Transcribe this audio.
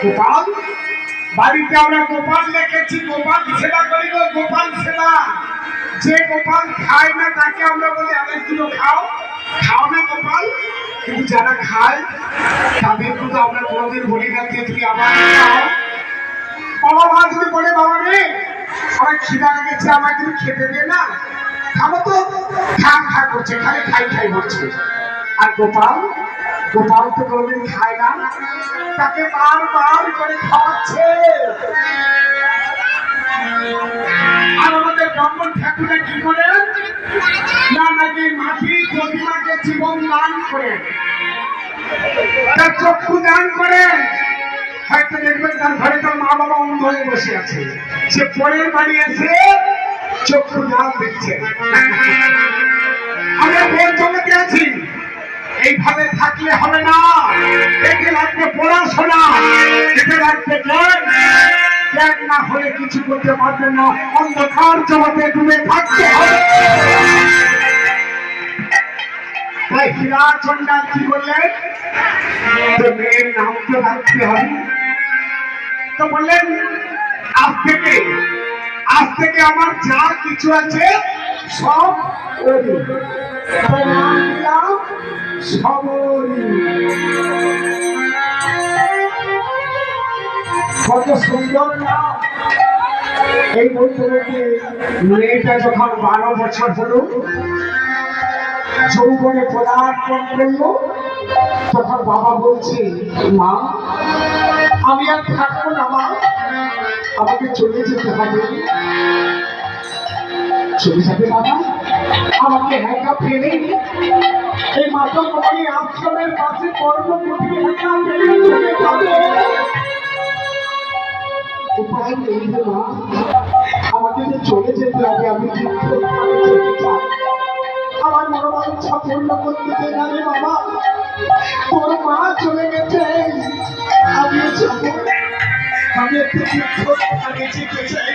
গোপাল বাড়িতে আমরা গোপাল রেখেছি, গোপাল সেবা করি গো, গোপাল সেবা। যে গোপাল খায় না তাকে আমরা বলি আরেক দুটো খাও, খাও না গোপাল। কিন্তু যারা খায় তাদের কিন্তু আমরা কোনোদিন বলি না যে তুমি আবার খাও। বাবা মা যদি বলে বাবা রে আমার খিদা লেগেছে, আমায় তুমি খেতে দে না, খাবো তো, খা খা করছে, খালি খাই খাই করছে। আর গোপাল গোপাল তো কোনোদিন খায় না, তাকে বারবার করে খাওয়াচ্ছে। আর আমাদের ব্রাহ্মণ ঠাকুরা কি করেন না, নাকি মাটি প্রতিমাকে জীবন দান করেন, তার চক্ষু দান করেন। হয়তো দেখবেন তার ঘরে তার মা বাবা অন্ধ হয়ে বসে আছে, সে পরের বাড়ি এসে চক্ষু দান দিচ্ছে। আমরা কোন জগতে আছি? এইভাবে থাকলে হবে না, এতে লাগবে পড়াশোনা, এতে লাগবে জ্ঞান। জ্ঞান না হলে কিছু করতে পারবে না, অন্ধকার জগতে ডুবে থাকতে হবে। তাই হীরা চন্ডাল কি বললেন, মেয়ের নাম তো রাখতে হবে। তো বললেন আজ থেকে আমার যা কিছু আছে সব ওরই, কত সুন্দর নাম। এই বলতে মেয়েটা যখন 12 বছর হলো, যৌবনে পদার্পণ করলো, তখন বাবা বলছে মা আমি আর থাকবো না মা, আমাকে চলে যেতে হবে। চলে যাবে বাবা, আমাকে একা ফেলে এই মাতঙ্গমণি আশ্রমের পাশে কর্মকুটি একা ফেলে চলে যাবে? উপায় নেই রে মা, আমাকে যে চলে যেতে হবে, আমি যেতে চাই। আমার মনোবাঞ্ছা পূর্ণ করতে দে না রে বাবা, তোর মা চলে গেছে, আমিও যাবো। আমি একটু আমি যেতে চাই।